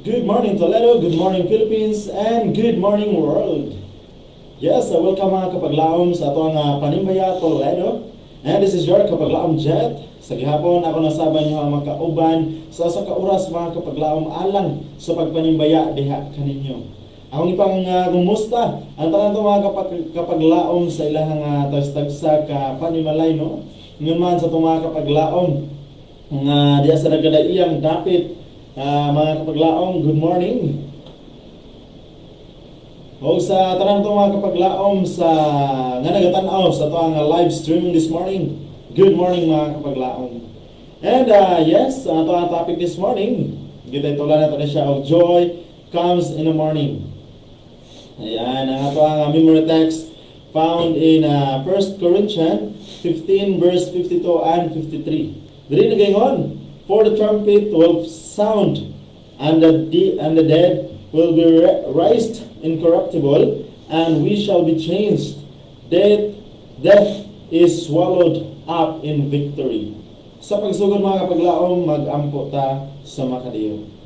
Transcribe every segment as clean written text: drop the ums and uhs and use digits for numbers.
Good morning Toledo, good morning Philippines, and good morning world. Yes, welcome mga kapaglaom sa ato ang Panimbaya Toledo. And this is your kapaglaom Jet. Sa gihapon ako nasabay nyo ang makauban sa oras mga kapaglaom alang sa pagpanimbaya diha kaninyo. Akong ipang gumusta ang tanan to mga kapaglaom sa ilahang tagsa ka panimalay no. Ngayon man sa itong mga kapaglaom nga diya sa nagkadaiyang dapit. Mga kapaglaom, good morning. O sa tanan to mga kapaglaom sa nga nagatanaw sa to ang live streaming this morning. Good morning mga kapaglaom. And yes, to ang topic this morning. Kita itulan nato na siya og joy comes in the morning. Ayan, ang ato ang memory text found in 1 Corinthians 15 verse 52 and 53. Dili na gayon. For the trumpet will sound, and the dead will be raised incorruptible, and we shall be changed. Death is swallowed up in victory. Sa pagsugod mga kapaglaom, mag-ampo ta sa makadiyo.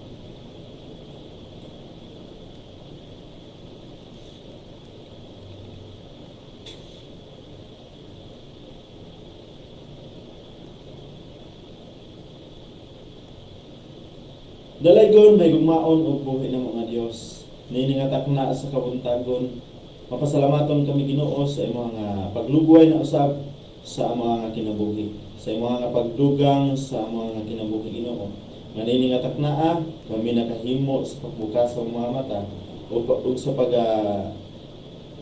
Dalaygon may gugmaon og buhi ng mga Dios. Niningatak na sa kabuntagon. Mapasalamaton kami Ginoo sa imong paglugway na usab sa mga kinabuhi. Sa imong pagdugang sa mga kinabuhi Ginoo. Niningatak na kami nakahimo sa pagbukas sa mga mata ug sa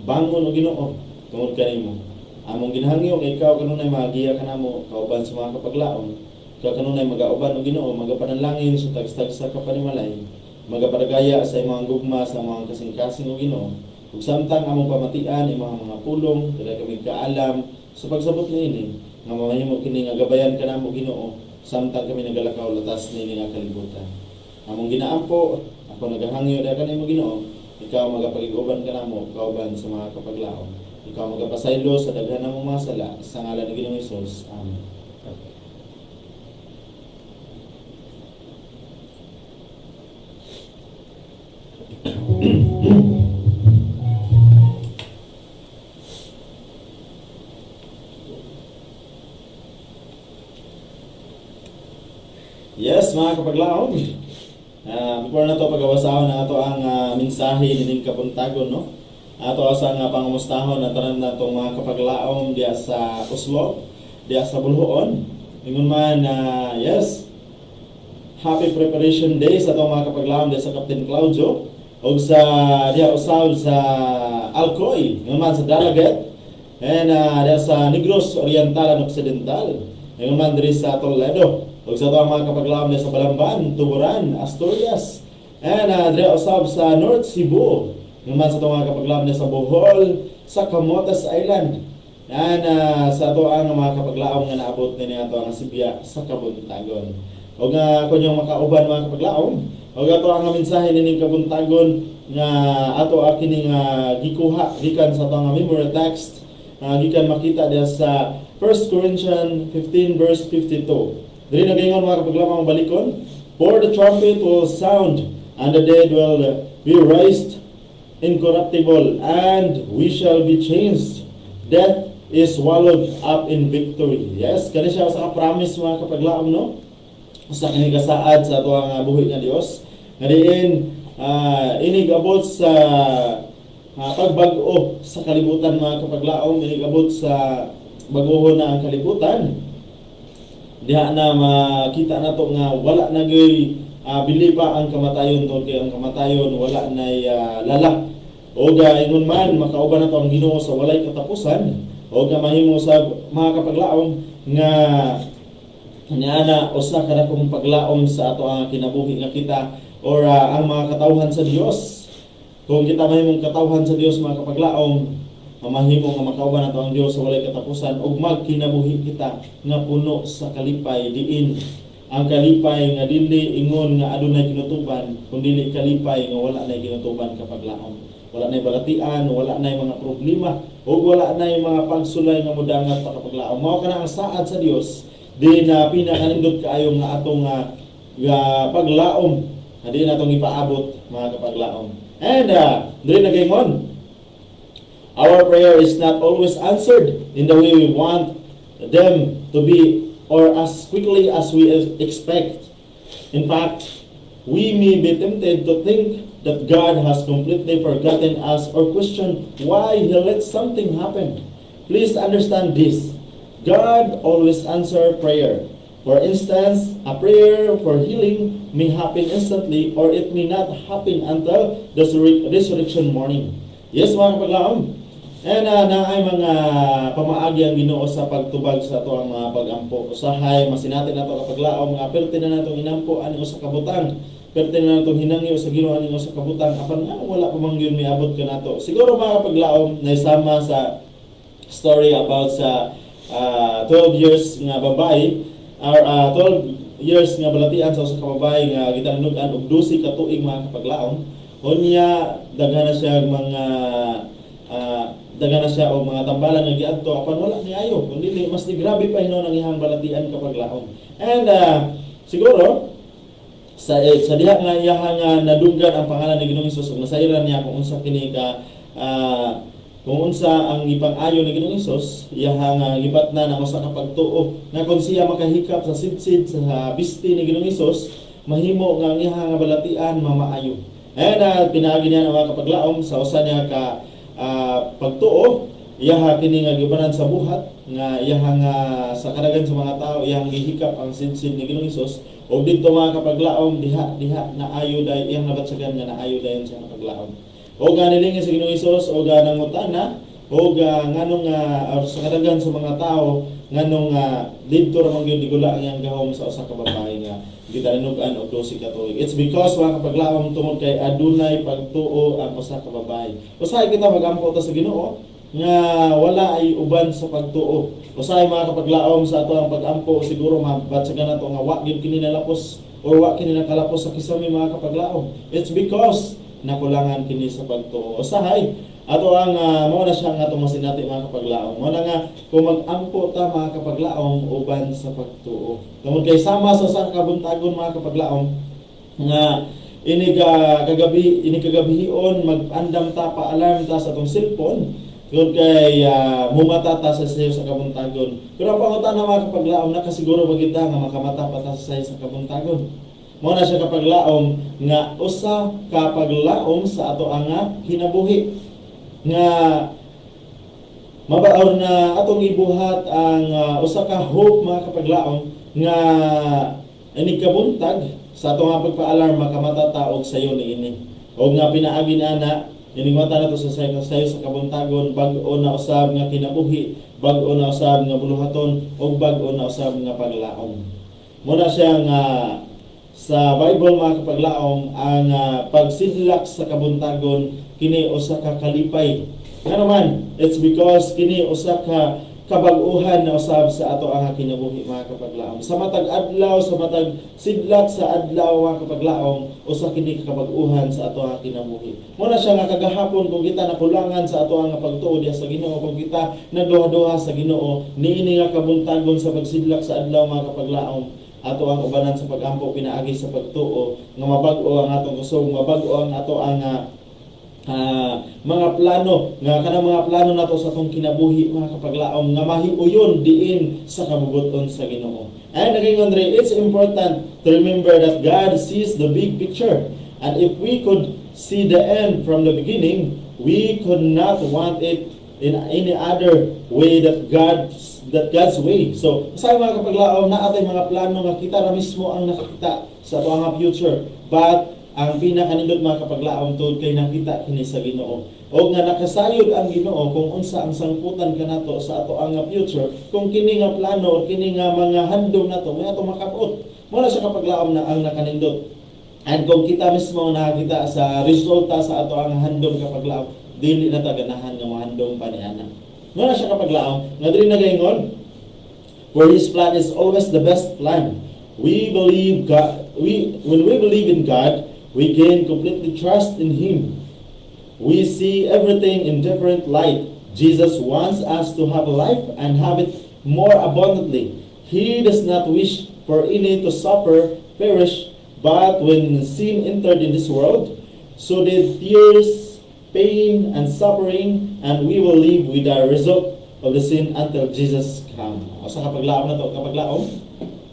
bangon og Ginoo tungod kanimo. Among ginhangyo kay ikaw kanunay magiya kanamo kauban sa mga kapaglaom. Kanunay magauban og Ginoo, magapanalangin sa tagsa ka panimalay, magaparagaya sa imong gugma sa mga kasing-kasing og Ginoo. Ug samtang among pamatian imong mga pulong, dili kami kaalam sa pagsabot niini, nga mamahimo kini nga gabayan kanamo Ginoo, samtang kami nagalakaw latas niini nga kalibutan. Among ginaampo, ako nagahangyo da kanimo Ginoo, ikaw magapagiguban kanamo kauban sa mga kapaglaom. Ikaw magapasaylo sa daghan namong mga sala sa ngalan ni Ginoong Hesus. Amen. Yes, mga kapaglaom. Before na to pagawasahon na ito ang mensahe nining kabuntagon, no? Ato sa pangumustahon na tanan na itong mga kapaglaom diya sa Oslo, diya sa Bulhoon. Ingon man, yes, happy preparation day sa itong mga kapaglaom diya sa Captain Claudio o sa diya usab sa Alcoy, ingon man sa Dalaget, and diya sa Negros Oriental and Occidental, ingon man diri sa Toledo. Ug sa to mga kapaglaom sa Balamban, Tuburan, Asturias, and diri usab sa North Cebu. Naman sa to mga kapaglaom sa Bohol, sa Camotes Island. And sa to ang mga kapaglaom nga naabot ni ato ang Sibya sa Kabuntagon. Ug kunyong makauban mga kapaglaom, ug ato ang mensahe nining Kabuntagon nga ato kini nga gikuha gikan sa to nga memory text gikan makita diya sa 1 Corinthians 15 verse 52. Dili na gayon mga kapaglaom ang balikon. For the trumpet will sound, and the dead will be raised incorruptible, and we shall be changed. Death is swallowed up in victory. Yes, kani siya sa promise mga kapaglaom, no? Sa kini kasaad sa ato ang buhi nga Dios. Nga diin inigabot sa pagbag-o sa kalibutan mga kapaglaom, inigabot sa baguhon na ang kalibutan. Diha na makita na to nga wala na gay bili pa ang kamatayon tungod kay ang kamatayon wala nay lalak. O ingon man makauban na to ang Ginoo sa walay katapusan. O mahimo sa mga kapaglaom nga niana usa ka dakong paglaom sa ato ang kinabuhi nga kita or ang mga katawhan sa Dios. Kung kita mahimong katawhan sa Dios mga kapaglaom, mamahimo nga makauban nato ang Dios sa walay katapusan ug magkinabuhi kita nga puno sa kalipay diin ang kalipay nga dili ingon nga adunay kinutuban kundi kalipay nga wala nay kinutuban kapaglaom, wala nay balatian, wala nay mga problema ug wala nay mga pagsulay nga modangat pa kapaglaom. Mao kana ang saad sa Dios di na pinakanindot kaayo nga atong paglaom Hindi na itong ipaabot, mga kapaglaom. And, dili na gayon, our prayer is not always answered in the way we want them to be or as quickly as we expect. In fact, we may be tempted to think that God has completely forgotten us or question why He let something happen. Please understand this. God always answers prayer. For instance, a prayer for healing may happen instantly or it may not happen until the resurrection morning. Yes, mga kapaglaom. And na ay mga pamaagi ang Ginoo sa pagtubag sa ato ang mga pag-ampo. Usahay, masinati na ito kapaglaom, mga perti na natong inampo, ano sa kabutang. Perti na natong hinangyo sa Ginoo, ano sa kabutang. Apan nga, wala pa mang yun may abot ka na to. Siguro mga kapaglaom, naisama sa story about sa 12 years nga babae, or 12 years nga balatian sa usa ka babae nga gitanugan og 12 ka tuig mga kapaglaom. Unya daghan na siya mga og mga tambalan nga giadto apan wala ni ayo kundi mas ni grabe pa hinon ang iyang balatian kapaglaom. And siguro sa diha nga iyang nadunggan ang pangalan ni Ginoong Hesus ug nasayran niya kung unsa kini ka kung unsa ang ipang-ayo ni Ginoong Hesus, iyang gibatna na usa ka pagtuo nga kung siya makahikap sa sidsid sa bisti ni Ginoong Hesus, mahimo nga ang iyang balatian mamaayo. And pinaagi niya ang mga kapaglaom sa usa niya ka pagtuo, iyaha kini nga gibanan sa buhat nga iyang sa kadagan sa mga tao iyang gihikap ang sidsid ni Ginoong Hesus ug didto mga kapaglaom diha naayo day iyang nabatsagan nga naayo dayon sa kapaglaom. O ganilingi sa Ginoong Hesus o nangutana o nganong sa kadaghan sa mga tao nganong didto ra man gyud digula ang iyang gahom sa usa ka babae nga gitanugan og 12 ka tuig. It's because mga kapaglaom tungod kay adunay pagtuo ang usa ka babae. Usahay kita magampo ta sa Ginoo nga wala ay uban sa pagtuo. Usahay mga kapaglaom sa ato ang pag-ampo siguro mabatsagan nato nga wa gyud kini nalapos or wa kini nakalapos sa kisami mga kapaglaom. It's because nakulangan kini sa pagtuo. Usahay ato ang mao na siya nga atong masinati mga kapaglaom. Mao na nga kung mag-ampo ta mga kapaglaom uban sa pagtuo. Tungod kay sama sa usa ka buntagon mga kapaglaom nga ini kagabihion mag-andam ta pa alarm ta sa atong cellphone tungod kay mumata ta sa sayo sa kabuntagon. Pero ang pangutan na mga kapaglaom nakasiguro ba kita nga makamata pa ta sa sayo sa kabuntagon. Mao na siya kapaglaom nga usa ka paglaom sa ato ang kinabuhi nga mabaor na atong ibuhat ang usa ka hope mga kapaglaom nga ini kabuntag sa atong pagpaalarm makamata ta og sayo niini og nga pinaagi ana iningwata nato sa sayo sa kabuntagon bag-o na usab nga kinabuhi bag-o na usab nga buluhaton og bag-o na usab nga paglaom. Mo na siya nga sa Bible mga kapaglaom ang pagsidlak sa kabuntagon kini usa ka kalipay. Nga naman, it's because kini usa ka kabag-uhan na usab sa ato ang kinabuhi mga kapaglaom. Sa matag adlaw, sa matag sidlak sa adlaw mga kapaglaom, usa kini kabag-uhan sa ato ang kinabuhi. Mo na siya nga kagahapon kung kita nakulangan sa ato ang pagtuo diha sa Ginoo, kung kita nagduha-duha sa Ginoo, niini nga kabuntagon sa pagsidlak sa adlaw mga kapaglaom. Ato ang ubanan sa pag-ampo pinaagi sa pagtuo nga mabag-o ang atong kusog, mabag-o ang ato ang mga plano nga kanang mga plano nato sa atong kinabuhi mga kapaglaom nga mahiuyon diin sa kabubuton sa Ginoo. And again Andre, it's important to remember that God sees the big picture, and if we could see the end from the beginning, we could not want it in any other way that God's way. So, sa mga kapaglaom na atay mga plano nga kita ra mismo ang nakita sa ato nga future. But ang pinakanindot mga kapaglaom tungod kay nakita kini sa Ginoo. O nga nakasayod ang Ginoo kung unsa ang sangputan kanato sa ato ang future, kung kini nga plano o kini nga mga handom nato may ato makabot. Mo na sa kapaglaom na ang nakanindot. And kung kita mismo nakakita sa resulta sa ato ang handom kapaglaom, dili na ta ganahan nga mahandom pa ni ana. Nga siya kapaglaom, nga dili nagaingon, for His plan is always the best plan. We believe God. When we believe in God, we gain completely trust in Him. We see everything in different light. Jesus wants us to have life and have it more abundantly. He does not wish for any to suffer, perish, But when sin entered in this world, so did tears, pain, and suffering, and we will live with the result of the sin until Jesus come. O sa kapaglaom na to, kapaglaom,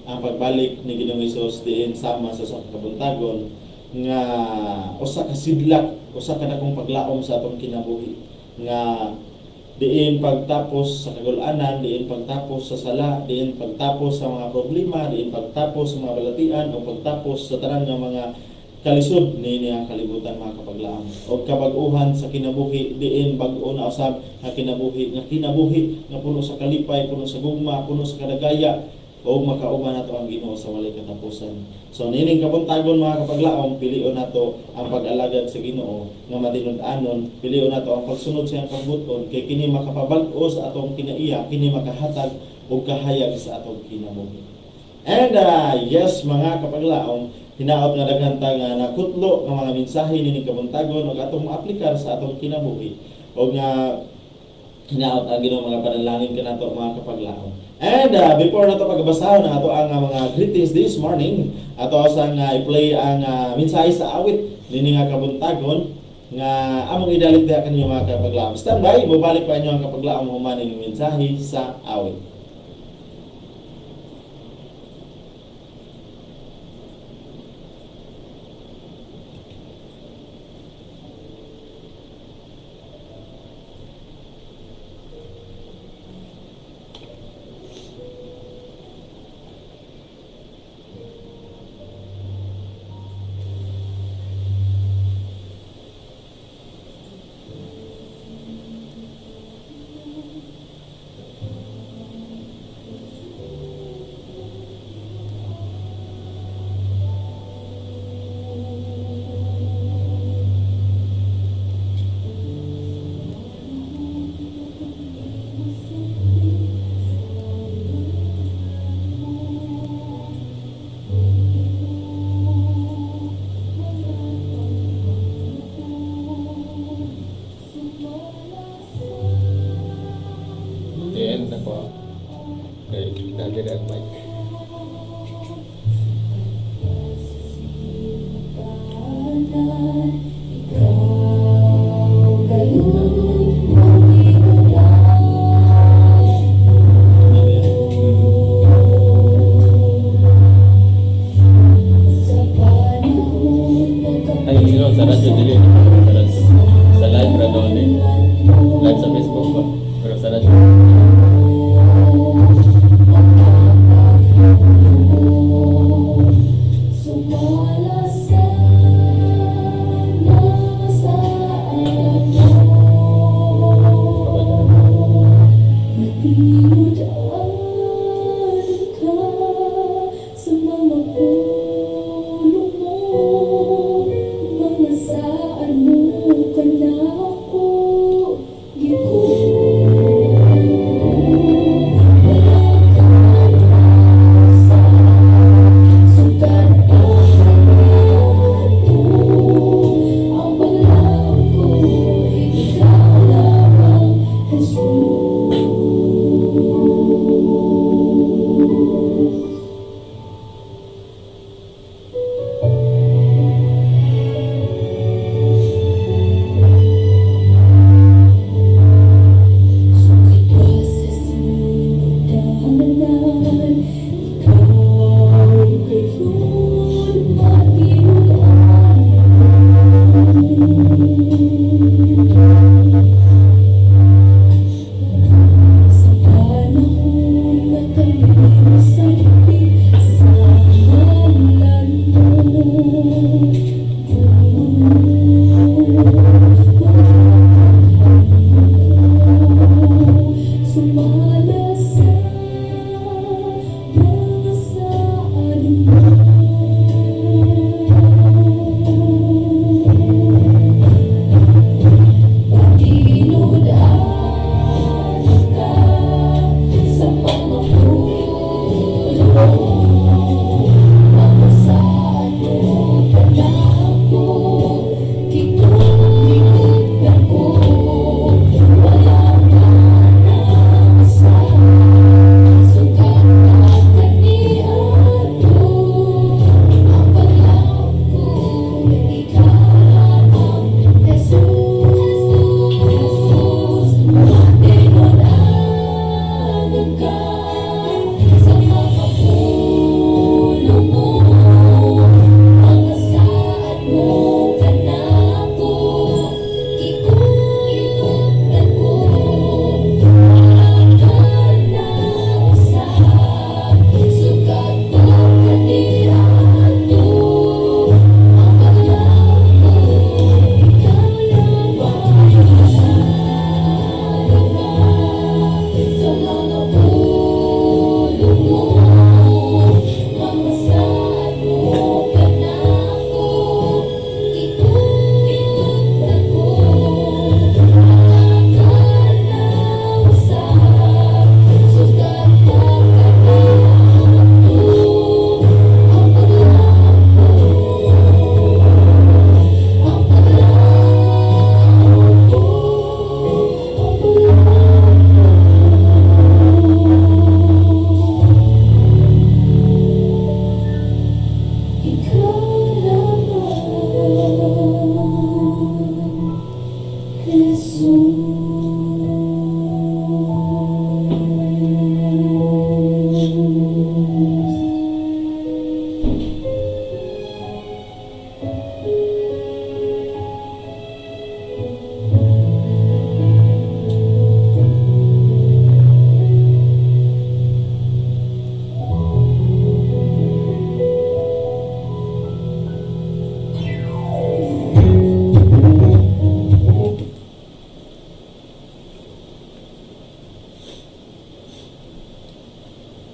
ang pagbalik ni Ginoong Hesus diin sama sa kabuntagon nga usa ka sidlak, usa ka dakong paglaom sa atong kinabuhi nga diin pagtapos sa kagul-anan, diin pagtapos sa sala, diin pagtapos sa mga problema, diin pagtapos sa mga balatian, o pagtapos sa tanan nga mga kalisod ni ang kalibutan mga kapaglaom. O kabag-uhan sa kinabuhi, diin bag-o na usab nga kinabuhi nga puno sa kalipay, puno sa gugma, puno sa kadagaya, o makauban nato ang Ginoo sa walay katapusan. So nining kabuntagon mga kapaglaom, pilion nato ang pag-alagad sa Ginoo nga matinud-anon, pilion nato ang pagsunod sa iyang pagbuton kay kini makapabag-o sa atong kinaiya, kini makahatag og kahayag sa atong kinabuhi. And yes mga kapaglaom, hinaot nga daghan ta nga nakutlo nga mga mensahe nining kabuntagon ug atong maaplikar sa atong kinabuhi o nga hinaot ang Ginoo mga panalangin kanato mga kapaglaom. And before nato pagbasahon na ato ang mga greetings this morning, ato sang i-play ang mensahe sa awit nini nga kabuntagon nga among idalit diha kanyo mga kapaglaom. Stand by, mobalik pa inyo ang kapaglaom humaning mensahe sa awit. Ako kay naging ang mic. Ay, sino sa radyo dili sa live ra daw ni live sa Facebook ba pero sa radyo.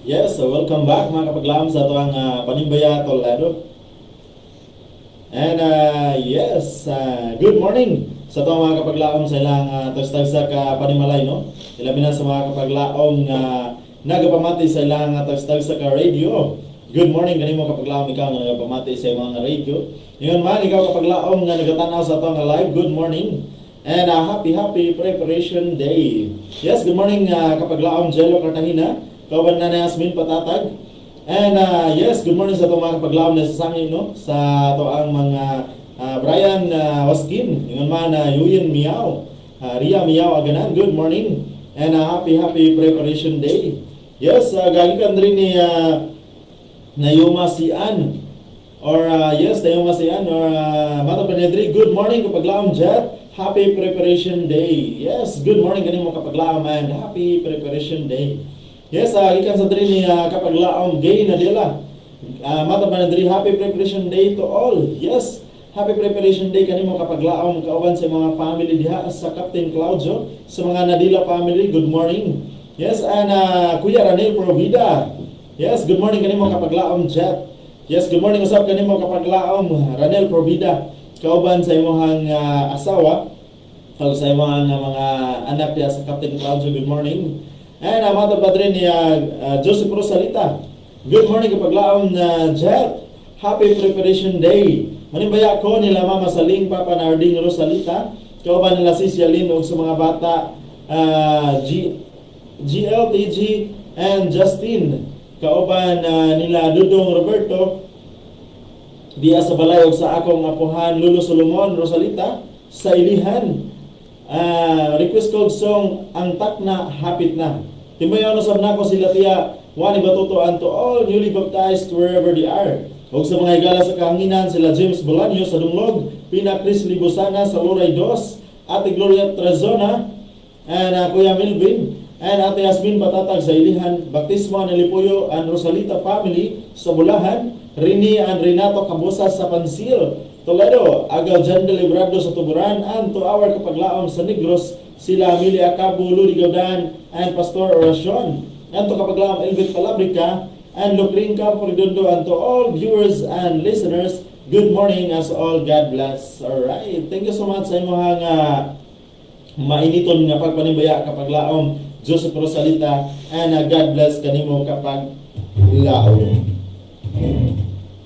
Yes, so welcome back mga kapaglaom sa ito ang Panimbaya Tolado. And good morning sa ito mga kapaglaom sa ilang tagstagsa ka panimalay, no? Ilabi na sa mga kapaglaom nagapamati sa ilang tagstagsa ka radio. Good morning kanimo kapaglaom ikaw nga nagapamati sa mga radio. Ngayon man ikaw kapaglaom nga nagatanaw sa ito nga live, good morning. And happy preparation day. Yes, good morning kapaglaom Jello Cartagena. Kauban na Yasmin Patatag. And yes, good morning sa itong mga kapaglaom na sasangin, no? Sa ito ang mga Brian Waskin, yung man Yuyin Miao, Ria Miao Aganan, good morning. And happy preparation day. Yes, gagikan rin ni Nayuma Sian. Or yes, Nayuma Sian or Mata Panedri, good morning kapaglaom Jet. Happy preparation day. Yes, good morning kanimo kapaglaom and happy preparation day. Yes, ikan sa diri ni kapaglaom gay na dila. Mata man diri happy preparation day to all. Yes, happy preparation day kanimo kapaglaom kauban sa mga family diha sa Captain Claudio, sa mga Nadila family, good morning. Yes, and Kuya Ranel Provida. Yes, good morning kanimo kapaglaom Jet. Yes, good morning usab kanimo kapaglaom Ranel Provida. Kauban sa imong asawa, o sa imong mga anak diha sa Captain Claudio, good morning. And mga padre ni Joseph Rosalita. Good morning kapaglaom na Jet. Happy preparation day. Manimbaya ko nila Mama Saling, Papa Narding Rosalita. Kauban nila si Sialin o sa mga bata GL, TG, and Justin. Kauban nila Dudong Roberto. Diya sa balayog sa akong apuhan Lulu Solomon Rosalita. Sa Ilihan. Request code song ang takna hapit na. Timayon usab nako sila tiya wani batutuan to all newly baptized wherever they are. Ug sa mga higala sa kahanginan sila James Bolaño sa Dunglog, Pina Chris Libusana sa Loray 2, Ate Gloria Trazona, and Kuya Milvin, and Ate Yasmin Patatag sa Ilihan, Baptismo ni Lipuyo and Rosalita family sa Bulahan, Rini and Renato Cabosas sa Pansil, Toledo, Agaw Jan de Librado sa Tuburan, and to our kapaglaom sa Negros, sila Amelia Cabo, Ludi Gaudan, and Pastor Oracion, and to kapaglaom Elvin Palabrica, and Lucrin Campo Redondo, and to all viewers and listeners, good morning as all, God bless. Alright, thank you so much sa imong mainiton nga pagpanimbaya kapaglaom Joseph Rosalita, and God bless kanimo kapaglaom.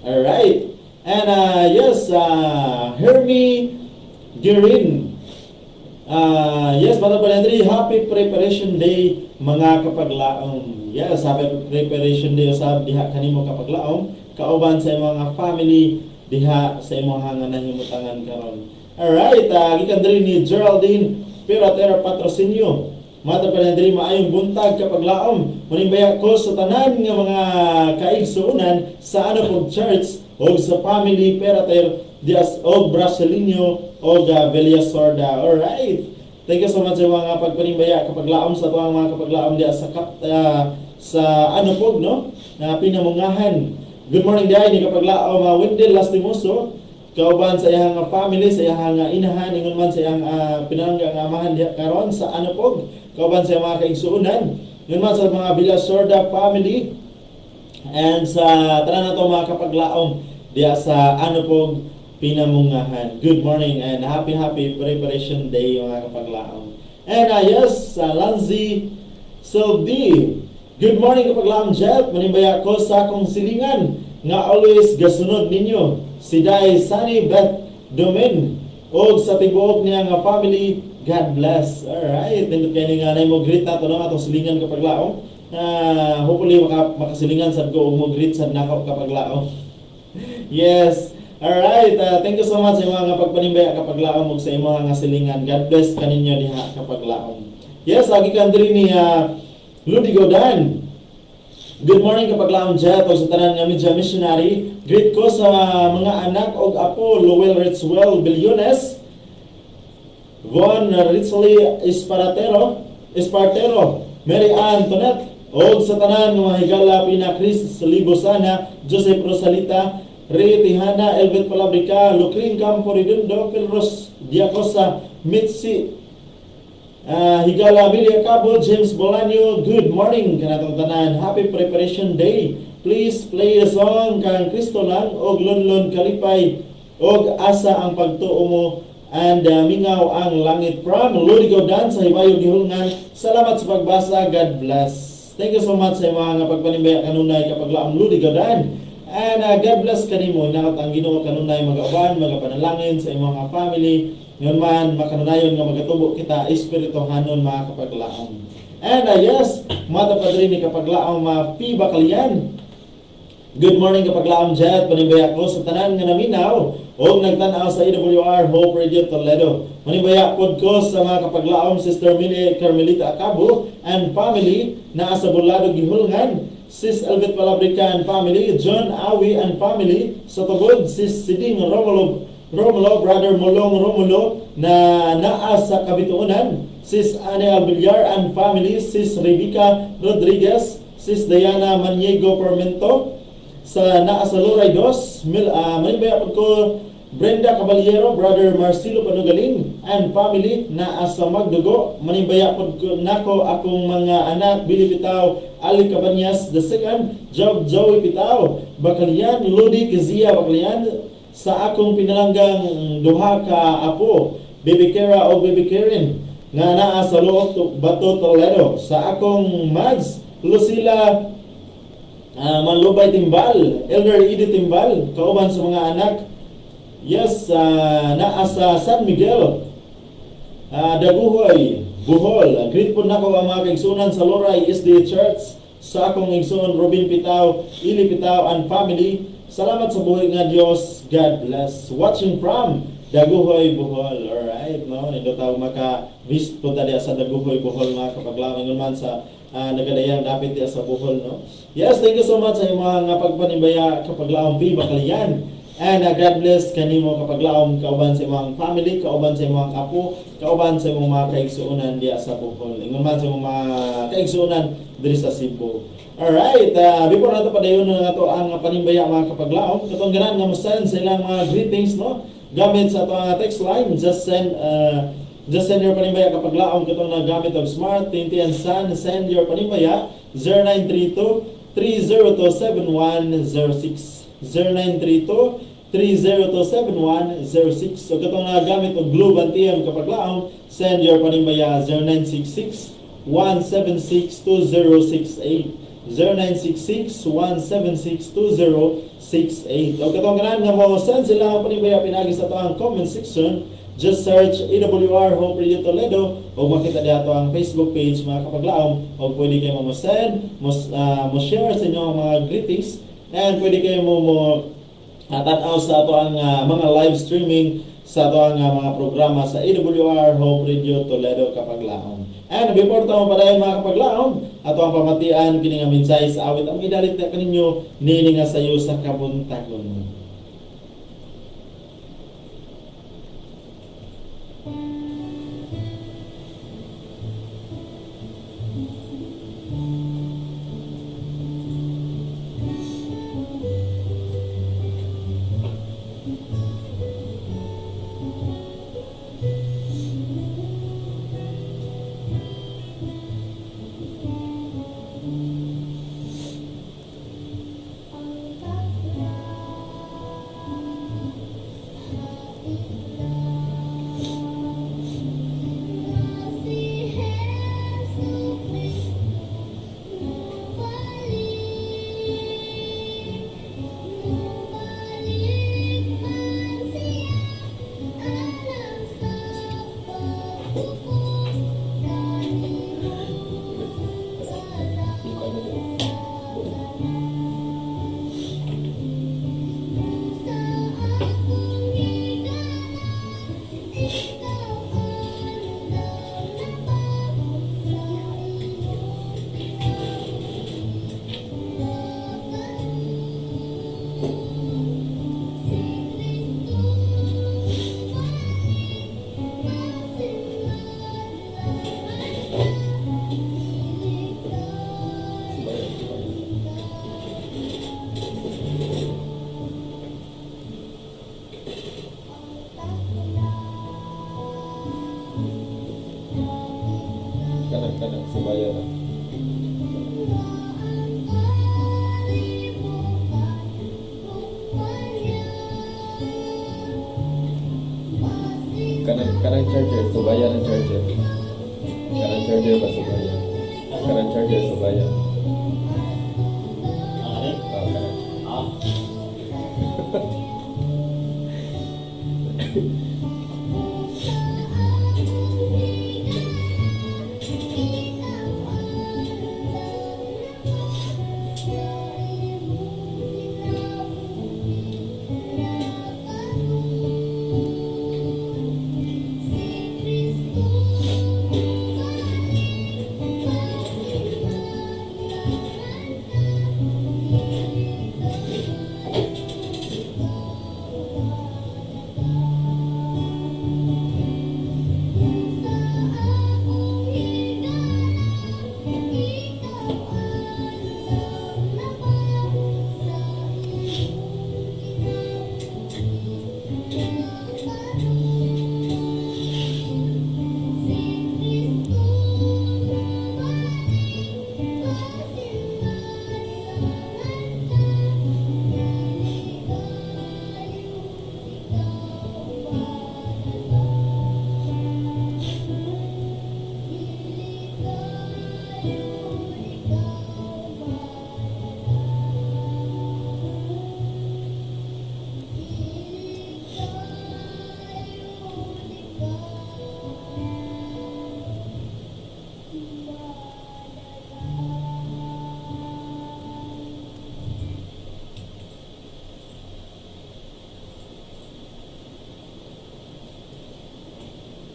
Alright. And yes, Hermie Girin. Yes, Mata Panedri, happy preparation day mga kapaglaom. Yes, happy preparation day usab diha kanimo kapaglaom. Kauban sa mga family diha sa imong nga nahimutangan karon. Alright, gikan diri ni Geraldine Piratera Patrocinio. Mata Panedri, maayong buntag kapaglaom. Manimbaya ko sa tanan nga mga kaigsuonan sa Anapog Church o sa family Perater Dias o Brasileño o Velia Sorda. Alright. Thank you so much sa mga pagpanimbaya kapaglaom sa tuwang mga kapaglaom diya sa Anupog, no? Na pinamungahan. Good morning diya ni kapaglaom Wendell Lastimoso. Kauban sa iyang family, sa iyang inahan, ingon man sa iyang pinanggang amahan diya karon sa Anupog. Kauban sa mga kaigsuonan. Ingon man sa mga Velia Sorda family. And sa tanan nato mga kapaglaom diya sa Anupog pinamungahan. Good morning and happy preparation day mga kapaglaom. And yes, Lanzi Silvi. Good morning kapaglaom Jet. Manimbaya ko sa akong silingan nga always gasunod ninyo. Si Day Sunny Beth Domin o sa tibuok niya nga family. God bless. Alright. Nindot kayo nga na mo greet nato no atong silingan kapaglaom. Hopefully makasilingan sad ko mo greet sad nako kapaglaom. Yes. Alright, thank you so much sa mga pagpanimbaya kapaglaom ug sa imong nga silingan. God bless kaninyo diha kapaglaom. Yes, agi kan diri ni Ludi Gaudan. Good morning kapaglaom Jet o sa tanan nga media missionary. Greet ko sa mga anak og apo Lowell Richwell Billones, Von Richley Espartero, Mary Antoinette, o sa tanan nga higala Pina Chris Libusana, Joseph Rosalita, Ray Tihana, Elvet Palabrica, Lucrin Campo Redondo, Pelros Diacosa, Mitzi Higala Amelia Cabo, James Bolanyo, good morning kanatong tanan. Happy Preparation Day. Please play a song kang Kristo lang og Lonlon Kalipay og asa ang pagtuo mo and mingaw ang langit from Ludigo Dan sa Hibayog Gihulngan. Salamat sa pagbasa. God bless. Thank you so much sa mga pagpanimbaya kanunay kapag laang Ludigo Dan. And God bless kanimo. Nakot ang Ginoo kanunay mag-awan, magapanalangin sa imong mga family. Ngayon man, makanunayon nga magatubo kita, espirituhanon mga kapaglaong. And yes, mata pa rin ni kapaglaong mga Fiba Kalian. Good morning kapaglaong Jet, panibaya ko sa tanan nga naminaw o nagtanaw sa AWR Hope Radio Toledo. Manibaya pod ko sa mga kapaglaong Sister Mili Carmelita Acabo and family na sa Bulado Gihulngan. Sis Elbet Palabrica and family, John Awi and family, sa tubod, Sis Siding Romulo, Brother Molong Romulo na naa sa Kabituunan, Sis Anne Albillar and family, Sis Rebecca Rodriguez, Sis Diana Maniego Formento, sa naa sa Luray Dos, manibaya ko Brenda Caballero, Brother Marcelo Panugaling and family na sa Magdugo. Manibaya pod nako akong mga anak Billy Pitaw, Ali Cabanyas II, Job Joey Pitaw, Bakalian, Ludi Kizia Bakalian, sa akong pinalanggang duha ka apo, Baby Kera o Baby Karen nga naa sa Loob Bato Toledo, sa akong Mads Lucila Manlubay Timbal, Elder Edith Timbal, kauban sa mga anak. Yes, naa sa San Miguel, Daguhoy, Bohol. Greet po na ko ang mga kaigsunan sa Loray SD Church, sa akong igsoon Robin Pitaw, Ili Pitaw and family. Salamat sa buhay nga Diyos. God bless. Watching from Daguhoy, Bohol. Alright, no? Nito tao maka-visit po tali sa Daguhoy, Bohol mga kapaglamang naman sa nagadayang dapit sa Bohol, no? Yes, thank you so much sa mga pagpanibaya kapaglaong Viva Kalian. And God bless kanimo kapaglaom kauban sa imong family, kauban sa imong apo, kauban sa imong mga kaigsuonan diya sa Bohol. Ingon man sa imong mga kaigsuonan diri sa Cebu. Alright, before nato padayon na nato ang panimbaya mga kapaglaom, katong ganan nga mo-send sa ilang mga greetings, no? Gamit sa ato ang text line, just send your panimbaya kapaglaom katong nagamit og Smart, Tinti and Sun. Send your panimbaya 0932 3027106. 0932-302-7106. So katong nagamit og Globe and TM kapaglaom, send your panimbaya 0966-176-2068. 0966-176-2068. O katong ganan nga mo send sila ang panimbaya pinagi sa ang comment section. Just search AWR Hope Radio Toledo o makita dito ang Facebook page mga kapaglaom o pwede kayo mo send, mo share sa inyo ang mga greetings. And pwede kayo mo tanaw sa ato ang mga live streaming sa ato ang mga programa sa AWR Hope Radio Toledo kapaglaom. And before tayo padayon mga kapaglaom, ato ang pamatian kini nga mensahe sa awit ang idalit na kaninyo nini nga sayo sa kabuntagon. Current charger, subayan ang charger. Current charger ba subayan? Current charger, subayan. Ano? Current. Ah.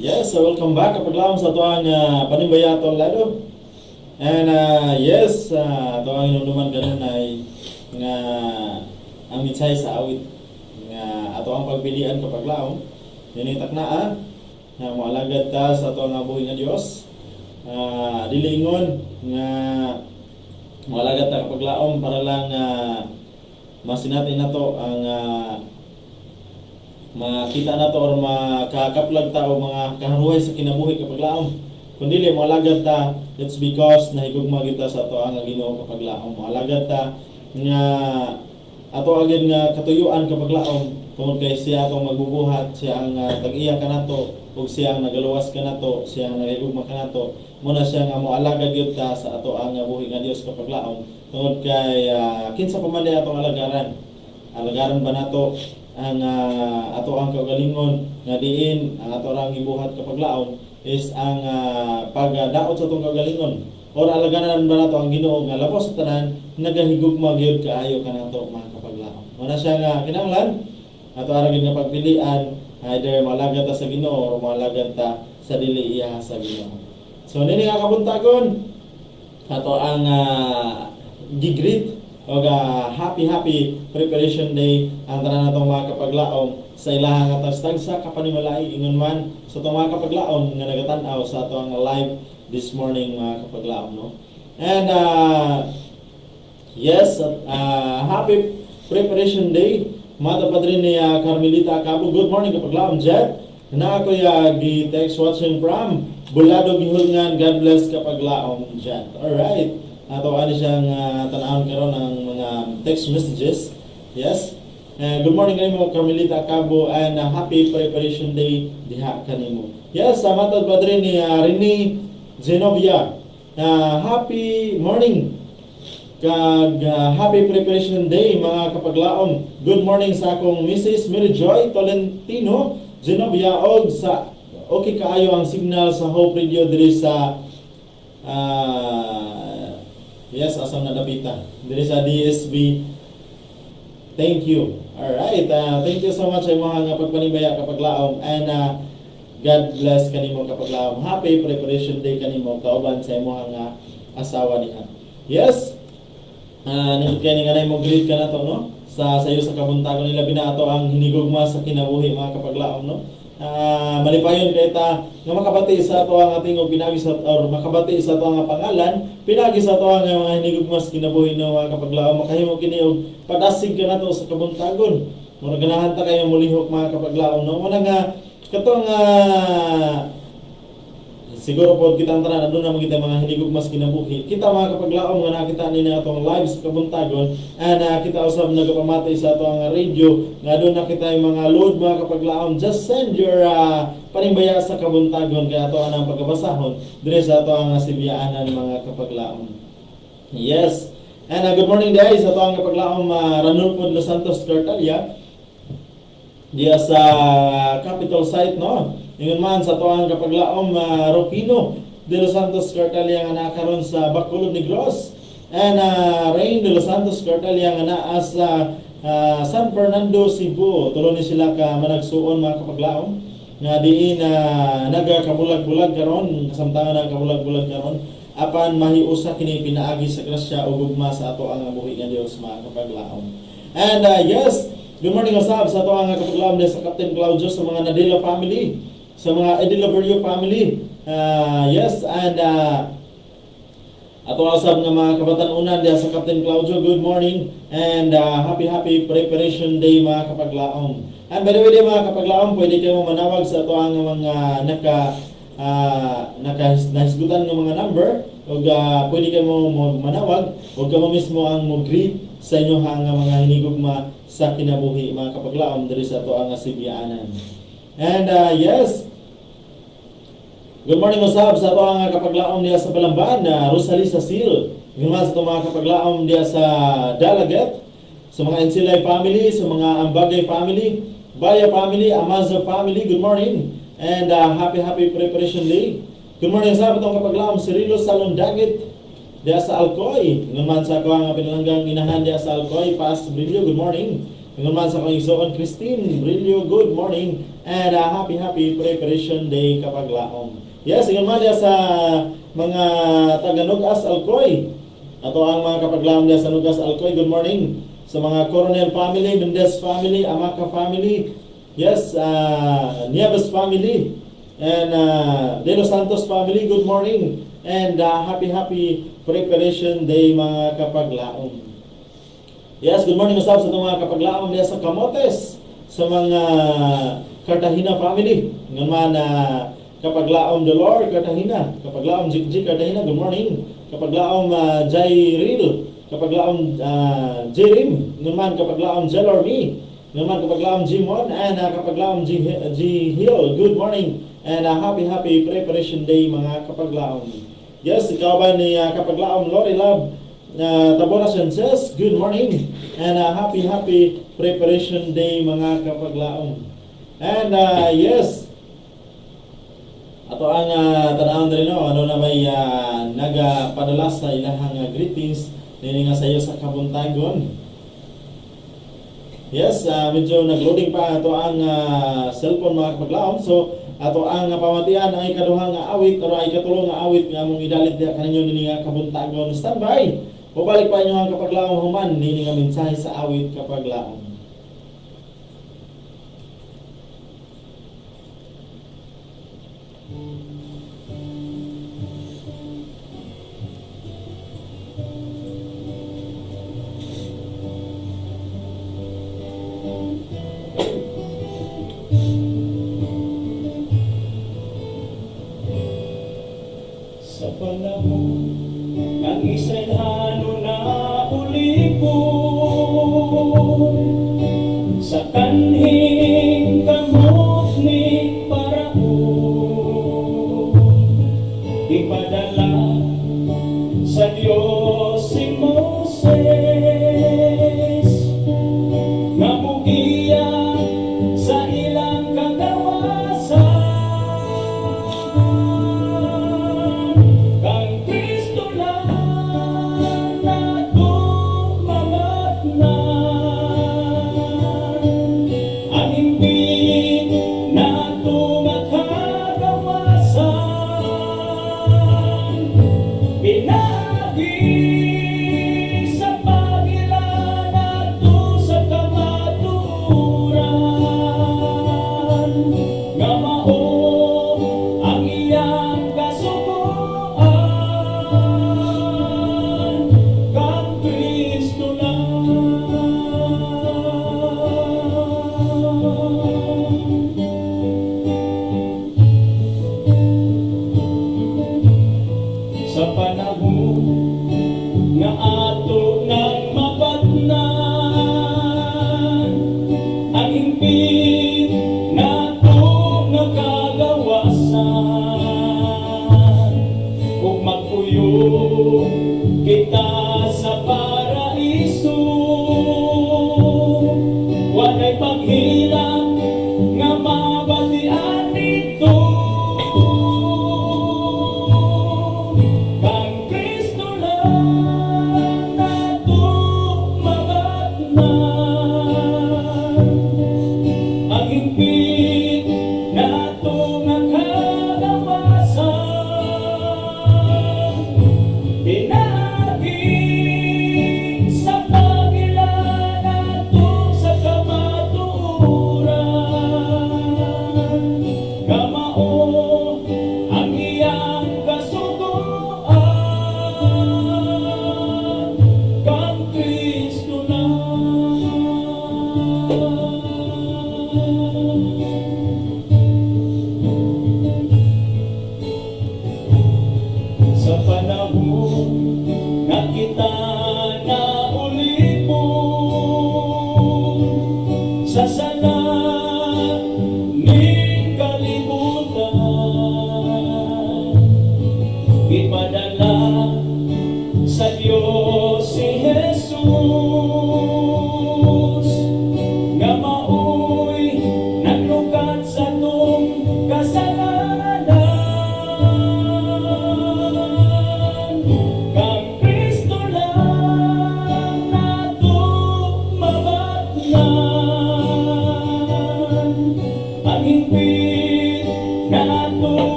Yes, so welcome back kapaglaom sa tuwang panimbayato lado. And yes, tuwang inunuman ganun ay nga ang minsay sa awit nga ato ang pagpilian kapaglaom. Ninitak na nga moalagad ta sa tuwang buhi nga Dios. Dilingon nga moalagad ta kapaglaom para lang masinatin nato ang makita na to or makakaplag ta o mga kaharuhay sa kinabuhi kapaglaom. Kundi mo alagad ta, it's because nahigugma kita sa ato ang Ginoo kapaglaom. Mo alagad ta nga ato agad nga katuyuan kapaglaom tungod kay siya atong magbubuhat, siya ang tag-iya kanato ug siya ang nagaluwas kanato, siya ang nahigugma kanato. Muna siya nga mo alagad gyud ta sa ato ang buhi nga Dios kapaglaom. Tungod kay kinsa pa man atong alagaran. Alagaran ba nato ang ato ang kaugalingon nga diin ang ato rang gibuhat kapaglaom is ang pagdaot sa atong kaugalingon or alaganan ba nato ang Ginoo nga labos sa tanan nagahigugma gyud kaayo kanato mga kapaglaom. Muna siya nga kinahanglan ato ara gyud nga pagpilian either malagad ta sa Ginoo or malagad ta sa dili iya sa Ginoo. So nini nga kabuntagon ato ang gigreet o happy preparation day ang tanan natong mga kapaglaom sa ilahang atag-tagsa kapanimalay ingon man sa itong mga kapaglaom nga nagatan-aw sa atong live this morning mga kapaglaom, no? And yes, happy preparation day Mata Padrin ni Carmelita Cabo. Good morning kapaglaom Jet na ako gi-text watching from Bulado Gihulngan. God bless kapaglaom Jet. Alright, ato ani siyang tan-awon karon ng mga text messages. Yes. Good morning kanimo Carmelita Cabo and happy preparation day diha kanimo. Yes, matod padre ni Rene Genovia. Happy morning. Kag happy preparation day mga kapaglaom. Good morning sa akong Mrs. Mary Joy Tolentino Genovia og sa okay kaayo ang signal sa Hope Radio diri sa yes, asam na dapita. Diri sa DSB. Thank you. Alright. Thank you so much sa mga pagpanibaya kapaglaom. And God bless kanimo kapaglaom. Happy preparation day kanimo kauban sa imong asawa niya. Yes. Nindot kay nga mo greet ka na to, no? Sa sayo sa kabuntagon nila binato ang hinigugma sa kinabuhi mga kapaglaom, no? Malipayon kay ta nga makabati sa ato ang ating pinagi sa or makabati sa ato ang pangalan pinagi sa ato ang mga hinigugmas kinabuhi no mga kapaglaom makahimo kini og padasig ka nato sa kabuntagon murag ganahan ta kayo mulihok mga kapaglaom no muna nga katong siguro po kitang tanan aduna man kita mga hinigog mas kinabuhi. Kita mga kapaglaom nga nakita ni atong live sa Kabuntagon and kita usab nagapamatay sa atong radio nga doon nakita yung mga load mga kapaglaom. Just send your panimbaya sa Kabuntagon kaya ato ang pagkabasahon dire sa ato ang sibyaanan mga kapaglaom. Yes. And good morning guys. Ato ang kapaglaom Ranulfo Los Santos Cartalia. Diya sa capital site no. Ingon man sa tuang kapaglaom Rufino de Los Santos Cartalia nga nakaroon sa Bacolod Negros and Rain de Los Santos Cartalia nga naa sa San Fernando, Cebu. Tulo ni sila ka managsuon mga kapaglaom nga diin nagakabulag-bulag karon kasamtangan nagakabulag-bulag karon apan mahiusa kini pinaagi sa grasya ug gugma sa ato ang buhi nga Dios mga kapaglaom. And yes, good morning usab sa ato ang kapaglaom sa Captain Claudio sa mga Nadila family, sa mga Edilaverio family. Yes, and ato asab nga mga kabatan-unan diya sa Captain Claudio, good morning and happy preparation day mga kapaglaom. And by the way mga kapaglaom, pwede kayo manawag sa ato ang mga nahisgutan ng mga number o pwede kayo manawag o kamo mismo ang mag-greet sa inyo ang mga hinigugma sa kinabuhi mga kapaglaom diri sa ato ang sibyaanan. And yes, good morning usab sa ato ang kapaglaom diya sa Balamban, Rosalie Sasil. Ngayon sa ato mga kapaglaom diya sa Dalaget, sa mga Ensilay family, sa mga Ambagay family, Baya family, Amaza family, good morning. And happy preparation day. Good morning sa ato ang kapaglaom Cirilo Salon Dagat diya sa Alcoy. Ngayon sa ako ang pinalanggang inahan diya sa Alcoy, Pas Brillo, good morning. Ngayon sa akong igsoon Christine Brillo, good morning. And happy preparation day kapaglaom. Yes, ingon man diya sa mga taga-Nugas Alcoy. Ato ang mga kapaglaom diya sa Nugas Alcoy, good morning. Sa mga Coronel family, Mendez family, Amaka family, yes, Nieves family, and De Los Santos family, good morning. And happy preparation day mga kapaglaom. Yes, good morning usab sa itong mga kapaglaom diya sa Camotes, sa mga Cartagena family. Ngayon man kapaglaom Dolor Cartagena, kapaglaom Jig Cartagena, good morning. Kapaglaom Jairil, kapaglaom Jerim, naman kapaglaom Jelormi, naman kapaglaom Jimon, and kapaglaom G Hill, good morning. And happy preparation day mga kapaglaom. Yes, ikaw ba ni kapaglaom Lori Love Tabora Sanchez, good morning. And happy preparation day mga kapaglaom. And yes, ato ang tanawon rin ano na may nagapadala sa ilahang greetings nini nga sa iyo sa Kabuntagon. Yes, medyo nag-loading pa ato ang cellphone mga kapaglaom. So ato ang pamatian ang ikaduhang awit o ay ikatulong nga awit nga mong idalit diha kaninyo nini nga Kabuntagon. Standby. Pabalik pa inyo ang kapaglaom human nini nga mensahe sa awit kapaglaom. Sa panahon ang Israelhano na ulipon sa kanhing kamot ni Paraon, ipadala sa Diyos si Moses nga mugiya sa ilang kagawasan. Kang Kristo lang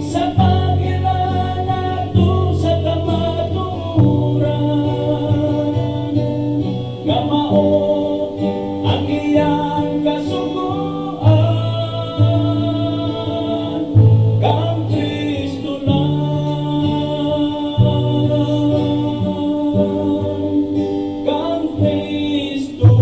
sa pangilan ato sa kamaturan, nga mao ang iyang kasuguan, kang Kristo lang, kang Kristo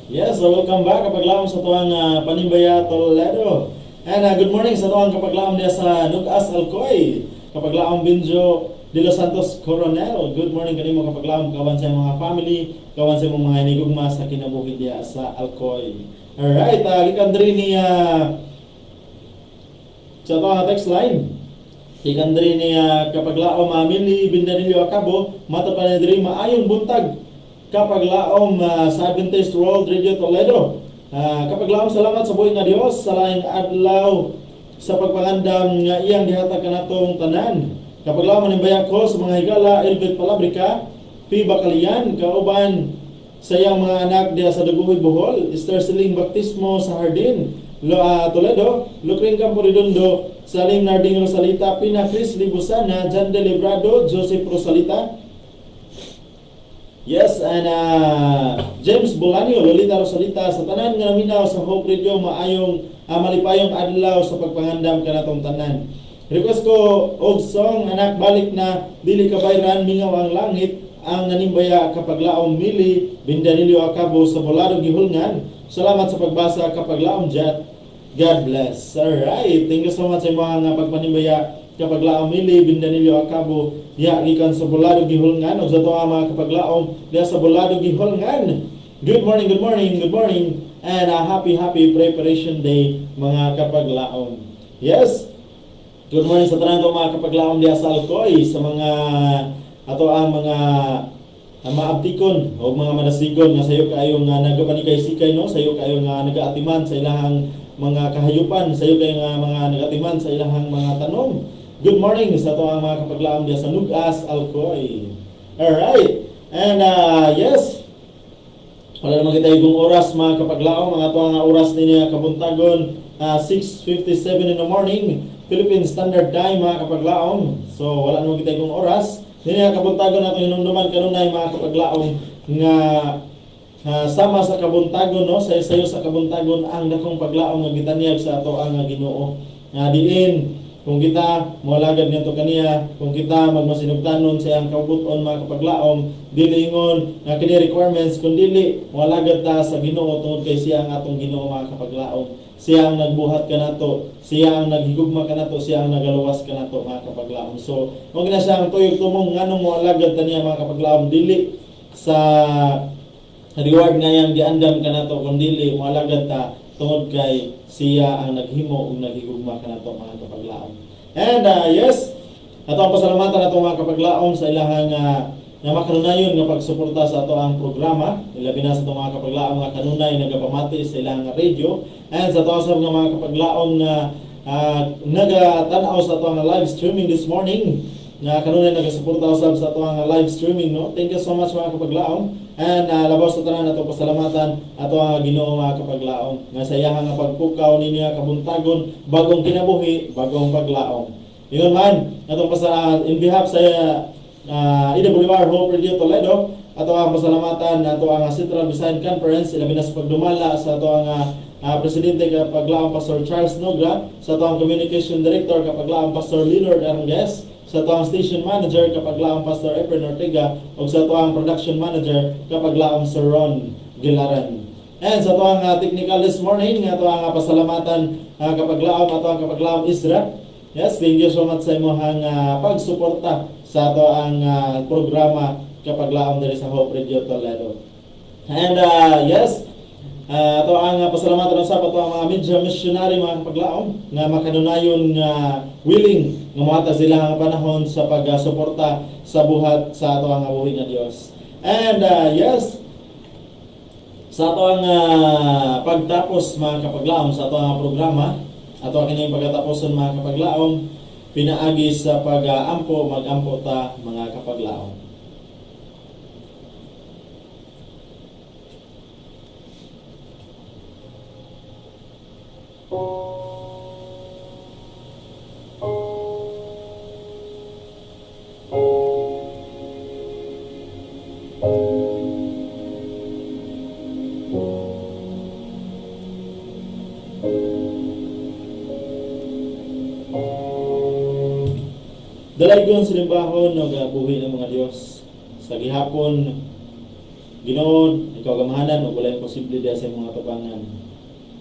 Yes, so welcome back kapaglaom sa tuwang Panimbaya Toledo. And good morning sa tuwang kapaglaom diya sa Nugas Alcoy. Kapaglaom Binjo de Los Santos Coronel. Good morning kanimo kapaglaom kawan sa mga family, kawan sa mga hinigugma sa kinabuhi diya sa Alcoy. Alright, gikan diri ni sa tuwang text line. Gikan diri ni kapaglaom Mili Bindanillo Acabo, mata pa na diri maayong buntag kapaglaom sa Adventist World Radio Toledo. Kapaglaom salamat sa buhay nga Dios sa laing adlaw sa pagpangandam nga iyang gihatag kanatong tanan. Kapaglaom manimbaya ko sa mga higala Elbet Palabrica, P. Bacalian, kauban sa iyang mga anak diya sa Daguhoy Bohol, Esther Siling Baptismo sa Hardin, Toledo, Lucring Campo Redondo, Salim Narding Rosalita, Pina Chris Libusana, Jan De Librado, Joseph Rosalita. Yes, and James Bolanio, Lolita Rosalita, sa tanan nga naminaw sa Hope Radio, maayong malipayong adlaw sa pagpangandam kanatong tanan. Request ko og song anak balik na dili kabayran mingaw ang langit ang nanimbaya kapaglaom Mili Bindanillo Acabo sa Bolado Gihulngan. Salamat sa pagbasa kapaglaom Jet. God bless. Alright, thank you so much sa mga pagpanimbaya kapaglaom Mili Bindanillo Acabo diya gikan sa Bolado Gihulngan ug sa tuwa mga kapaglaom diya sa Bolado Gihulngan. Good morning, good morning, good morning, and a happy preparation day mga kapaglaom. Yes, good morning sa tanan mga kapaglaom diya sa Alcoy, sa mga ato ang mga maabtikon o mga manasigon nga sayo kayo nga nagapanikay-sikay no, sayo kayo nga nagaatiman sa ilahang mga kahayupan, sayo kayo nga mga nagatiman sa ilahang mga tanom. Good morning sa ato ang mga kapaglaom diya sa Nugas Alcoy. Alright, and yes, wala naman kita igong oras mga kapaglaom, mga ato ang oras ninyo kabuntagon 6:57 in the morning Philippine Standard Time mga kapaglaom. So wala naman kita igong oras ninyo kabuntagon nato hinumduman kanunay mga kapaglaom nga sama sa kabuntagon no, sayo sa kabuntagon ang dakong paglaom nga gitanyag sa ato ang Ginoo. Diin kung kita moalagad ngadto kaniya, kung kita magmasinugtanon sa iyang kabuton mga kapaglaom, dili ingon nga kini requirements kun dili moalagad ta sa Ginoo tungod kay siya ang atong Ginoo mga kapaglaom. Siya ang nagbuhat kanato, siya ang naghigugma kanato, siya ang nagaluwas kanato mga kapaglaom. So, mo gina siya ang tuyog tumong nganong moalagad ta niya mga kapaglaom, dili sa reward nga yang giandam kanato kun dili moalagad ta tungod kay siya ang naghimo ug naghigugma kanato mga kapaglaom. And yes, ato ang pasalamatan nato mga kapaglaom sa ilahang nga makanunayon nga pagsuporta sa ato ang programa, ilabi na sa ato mga kapaglaom nga kanunay nagapamati sa ilang radio, and sa ato nga mga kapaglaom nga nagatanaw sa ato ang live streaming this morning, nga kanunay nagasuporta usab sa ato ang live streaming no. Thank you so much mga kapaglaom. And labaw sa tanan ato pasalamatan ato ang Ginoo mga kapaglaom nga sa iyang nga pagpukaw ninyo kabuntagon bagong kinabuhi, bagong paglaom. Ingon man atong in behalf sa IWR Hope Radio Toledo, ato ang pasalamatan ato ang Central Visayan Conference ilabi na sa pagdumala sa ato ang presidente kapaglaom Pastor Charles Nogra, sa ato ang communication director kapaglaom Pastor Leonard Arangues, sa ato ang station manager kapaglaom Pastor Efren Ortega, ug sa ato ang production manager kapaglaom Sir Ron Gilaran. And sa ato ang technical this morning, ato ang pasalamatan kapaglaom ato ang kapaglaom Isra. Yes, thank you so much sa imong pagsuporta sa ato ang programa kapaglaom diri sa Hope Radio Toledo. And yes, ato ang pasalamatan sa ato ang mga media missionary mga kapaglaom nga makanunayon nga willing nga mohatag sila ang panahon sa pagsuporta sa buhat sa ato ang buhi nga Dios. And yes, Sa ato ang pagtapos mga kapaglaom sa ato ang programa, ato ang kining pagkatapuson mga kapaglaom, pinaagi sa pag-ampo, mag-ampo ta mga kapaglaom. Dalaygon sa limbahon ng buhi ng mga Dios. Sa gihapon, Ginoon, ikaw gamahanan o walay posible diya sa mga tubangan.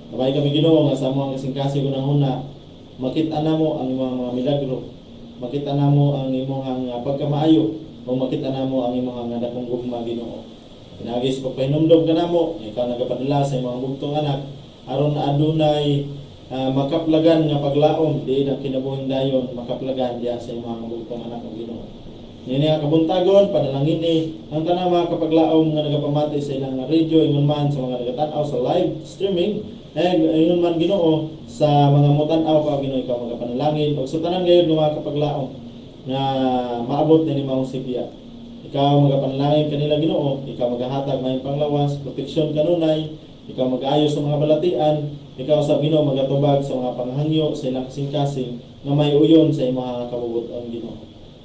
Kabay kami Ginoo nga sa mga kasing-kasing unang-una, makita namo ang imong mga milagro, makita namo ang imong pagkamaayo, o makita namo ang imong dakong gugma Ginoo. Pinagis pagpahinumdom ka namo, ikaw nagapadala sa imong bugtong anak aron na adunay makaplagan nga paglaom di ang kinabuhing dayon makaplagan diya sa imong bugtong anak ng Ginoo. Nini nga kabuntagon panalangin ni ang tanang mga kapaglaom nga nagapamati sa ilang radio ingon man sa mga nagatan-aw sa live streaming ingon man Ginoo sa mga mutan-aw pa Ginoo ikaw magapanalangin ug sa tanan gayud nga mga kapaglaom nga maabot ni imong sipiya. Ikaw magapanalangin kanila Ginoo, ikaw magahatag may panglawas, proteksyon kanunay, ikaw mag-ayos sa mga balatian, ikaw sa Ginoo magatubag sa mga panghangyo sa ilang kasing-kasing nga may uyon sa imong kabubuton Ginoo.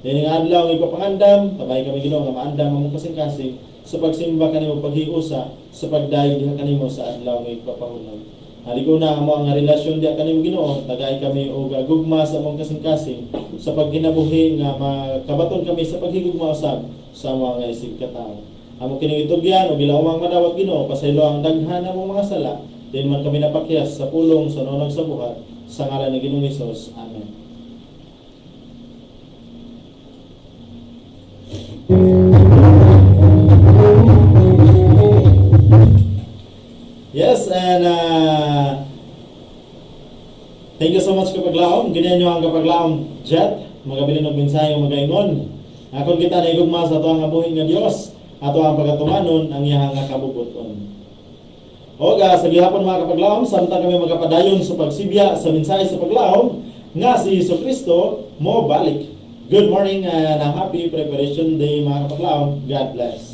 Dini nga adlaw nga ipapangandam, tabay kami Ginoo nga maandam ang kasing-kasing sa pagsimba kanimo paghiusa sa pagdayeg diha kanimo sa adlaw nga ipapahunag. Haliguna amo ang relasyon diha kanimo Ginoo, tagay kami og gugma sa among kasing-kasing sa pagkinabuhi nga makabaton kami sa paghigugma usab sa mga isig katawo. Amo kining itugyan o gilawang madawat Ginoo pasaylo ang daghan among mga sala, din man kami napakyas sa pulong sa nonag sa buhat sa ngalan ni Ginoong Hesus. Amen. Yes, and thank you so much kapaglaom. Ganyan nyo ang kapaglaom jet. Magabilin ng mensahe ng magaingon. Kung kita na igugma sa ito ang abuhin nga Diyos, ato ang pagatumanon ang iyang kabubuton. O sa gihapon mga kapaglaom, samtang kami magapadayon sa pagsibya sa mensahe sa paglaom, nga si Jesucristo mo balik. Good morning and a happy preparation day mga kapaglaom. God bless.